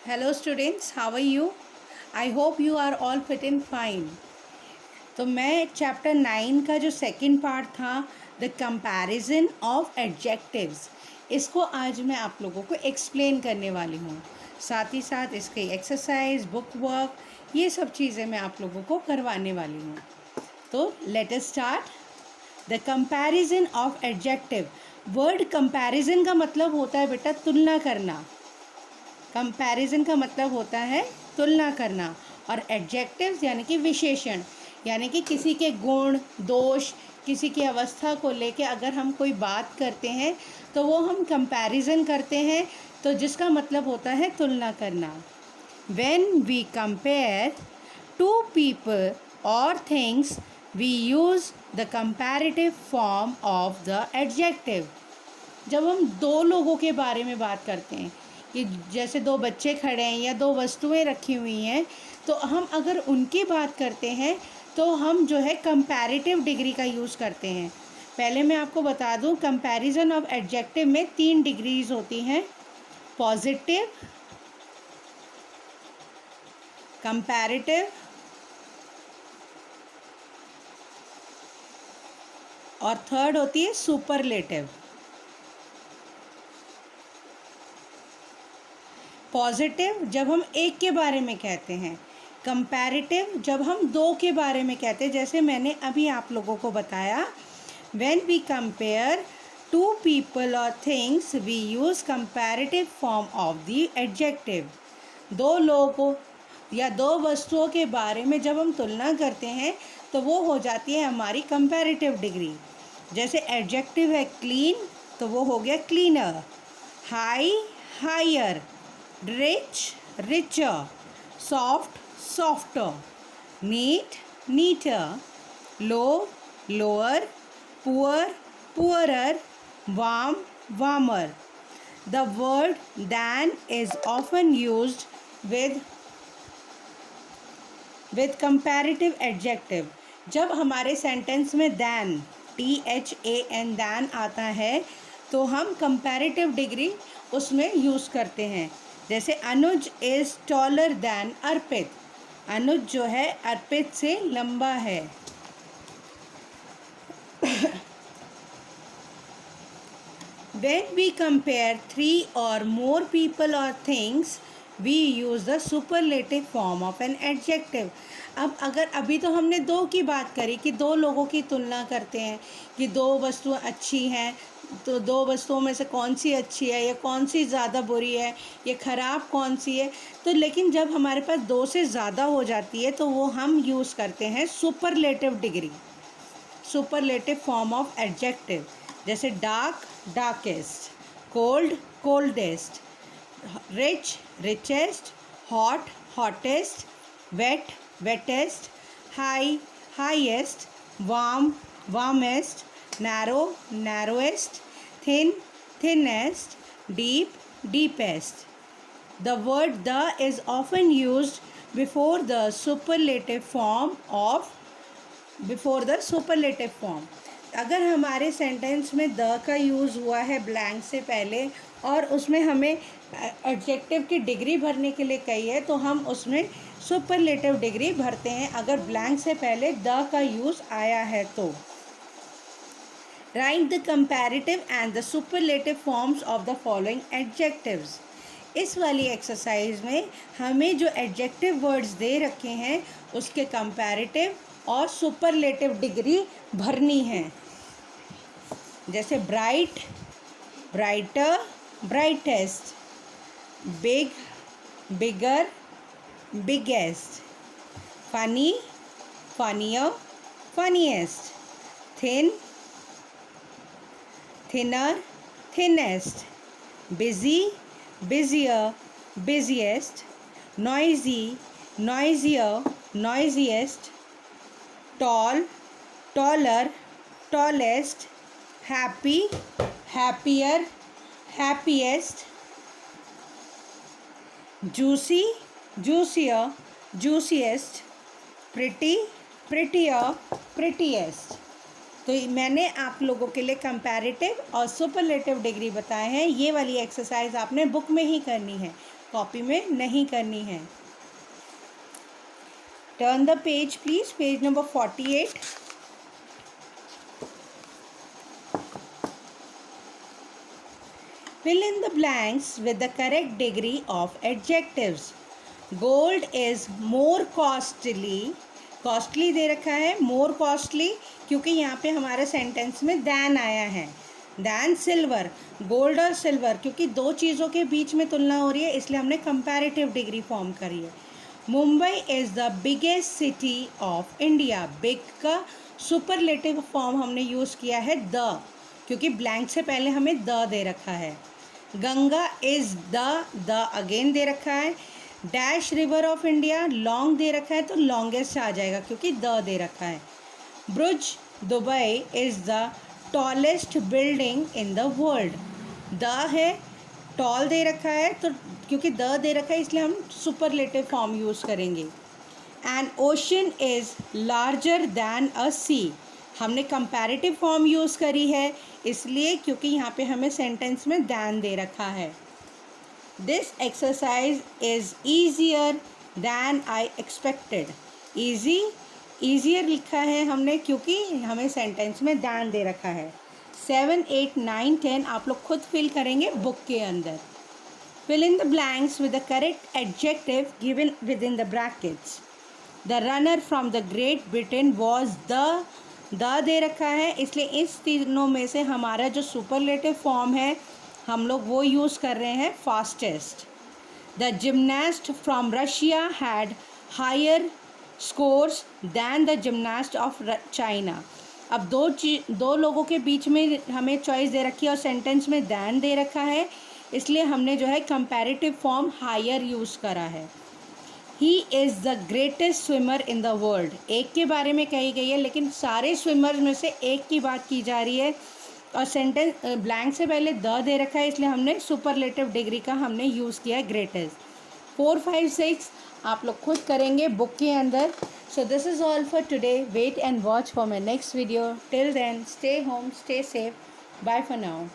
Hello students, how are you? I hope you are all fit and fine. तो मैं chapter 9 का जो second part था the comparison of adjectives, इसको आज मैं आप लोगों को एक्सप्लेन करने वाली हूँ। साथ ही साथ इसके एक्सरसाइज, बुक वर्क, ये सब चीज़ें मैं आप लोगों को करवाने वाली हूँ। तो let us start. The comparison of adjective. Word comparison का मतलब होता है बेटा तुलना करना। कंपैरिजन का मतलब होता है तुलना करना। और एडजेक्टिव्स यानी कि विशेषण, यानी कि किसी के गुण, दोष, किसी की अवस्था को लेके अगर हम कोई बात करते हैं तो वो हम कंपैरिजन करते हैं, तो जिसका मतलब होता है तुलना करना। When we compare two people और things we use the comparative form of the adjective. जब हम दो लोगों के बारे में बात करते हैं कि जैसे दो बच्चे खड़े हैं या दो वस्तुएं रखी हुई हैं, तो हम अगर उनकी बात करते हैं तो हम जो है कंपैरेटिव डिग्री का यूज़ करते हैं। पहले मैं आपको बता दूं, कंपैरिजन ऑफ एडजेक्टिव में 3 डिग्रीज होती हैं: पॉजिटिव, कंपैरेटिव और थर्ड होती है सुपरलेटिव। पॉजिटिव जब हम एक के बारे में कहते हैं, कंपैरेटिव जब हम दो के बारे में कहते हैं। जैसे मैंने अभी आप लोगों को बताया, when we compare two people और things we use comparative form of the adjective. दो लोगों या दो वस्तुओं के बारे में जब हम तुलना करते हैं तो वो हो जाती है हमारी कंपैरेटिव डिग्री। जैसे एडजेक्टिव है क्लीन, तो वो हो गया cleaner. High, higher. Rich, richer. Soft, softer. Neat, neater. Low, lower. Poor, poorer. Warm, warmer. The word than is often used with comparative adjective. जब हमारे सेंटेंस में than, THAN, than आता है तो हम comparative डिग्री उसमें यूज़ करते हैं। जैसे अनुज इज़ टॉलर दैन अर्पित। अनुज जो है अर्पित से लंबा है। When we compare 3 or more people or things, we use the superlative form of an adjective. अब अगर अभी तो हमने दो की बात करी कि दो लोगों की तुलना करते हैं कि दो वस्तुएं अच्छी हैं, तो दो वस्तुओं में से कौन सी अच्छी है या कौन सी ज़्यादा बुरी है, ये ख़राब कौन सी है। तो लेकिन जब हमारे पास दो से ज़्यादा हो जाती है तो वो हम यूज़ करते हैं superlative degree, superlative form of adjective. जैसे dark, darkest. Cold, coldest. Rich, richest. Hot, hottest. Wet, wettest. High, highest. Warm, warmest. Narrow, narrowest. Thin, thinnest. Deep, deepest. The word the is often used before the superlative form of अगर हमारे sentence में the का use हुआ है blank से पहले और उसमें हमें एडजेक्टिव की डिग्री भरने के लिए कही है, तो हम उसमें सुपरलेटिव डिग्री भरते हैं अगर ब्लैंक से पहले द का यूज़ आया है तो। Right the comparative and the superlative forms of the following adjectives. इस वाली एक्सरसाइज में हमें जो एडजेक्टिव वर्ड्स दे रखे हैं उसके कंपैरेटिव और सुपरलेटिव डिग्री भरनी है। जैसे bright, brighter, brightest. Big, bigger, biggest. Funny, funnier, funniest. Thin, thinner, thinnest. Busy, busier, busiest. Noisy, noisier, noisiest. Tall, taller, tallest. Happy, happier, happiest. Juicy, juicier, juiciest. Pretty, prettier, prettiest. तो मैंने आप लोगों के लिए comparative और superlative degree बताए हैं। ये वाली एक्सरसाइज आपने बुक में ही करनी है। कॉपी में नहीं करनी है। Turn the page please, page number 48। Fill in the blanks with the correct degree of adjectives. Gold is more costly. Costly दे रखा है, मोर कॉस्टली, क्योंकि यहाँ पे हमारे सेंटेंस में दैन आया है। दैन सिल्वर, गोल्ड और सिल्वर, क्योंकि दो चीज़ों के बीच में तुलना हो रही है, इसलिए हमने कंपैरेटिव डिग्री फॉर्म करी है। Mumbai is the biggest city of India. Big का सुपरलेटिव फॉर्म हमने यूज़ किया है द, क्योंकि ब्लैंक से पहले हमें द दे रखा है। Ganga is the again they रखा है। Dash river of India, long they रखा है तो लॉन्गेस्ट आ जाएगा क्योंकि द दे रखा है। Burj Dubai is the tallest building in the world. The है, टॉल दे रखा है तो क्योंकि द दे रखा है इसलिए हम सुपरलेटिव फॉर्म यूज़ करेंगे। An ocean is larger than a sea. हमने कंपैरेटिव फॉर्म यूज़ करी है इसलिए क्योंकि यहाँ पे हमें सेंटेंस में दैन दे रखा है। This exercise is easier than I expected. Easier लिखा है हमने क्योंकि हमें सेंटेंस में दैन दे रखा है। 7, 8, 9, 10 आप लोग खुद फिल करेंगे बुक के अंदर। Fill in the blanks with the correct adjective given with in the brackets. The runner from the great Britain was the दे रखा है इसलिए इस तीनों में से हमारा जो सुपरलेटिव फॉर्म है हम लोग वो यूज़ कर रहे हैं fastest. The gymnast from Russia had higher scores than the gymnast of China. अब दो लोगों के बीच में हमें चॉइस दे रखी है और सेंटेंस में दैन दे रखा है इसलिए हमने जो है कंपैरेटिव फॉर्म हायर यूज़ करा है। He is the greatest swimmer in the world. एक के बारे में कही गई है लेकिन सारे स्विमर्स में से एक की बात की जा रही है और सेंटेंस ब्लैंक से पहले द दे रखा है इसलिए हमने सुपरलेटिव डिग्री का हमने यूज़ किया है ग्रेटेस्ट। 4, 5, 6 आप लोग खुद करेंगे बुक के अंदर। So this is all for today. Wait and watch for my next video. Till then stay home, stay safe, bye for now.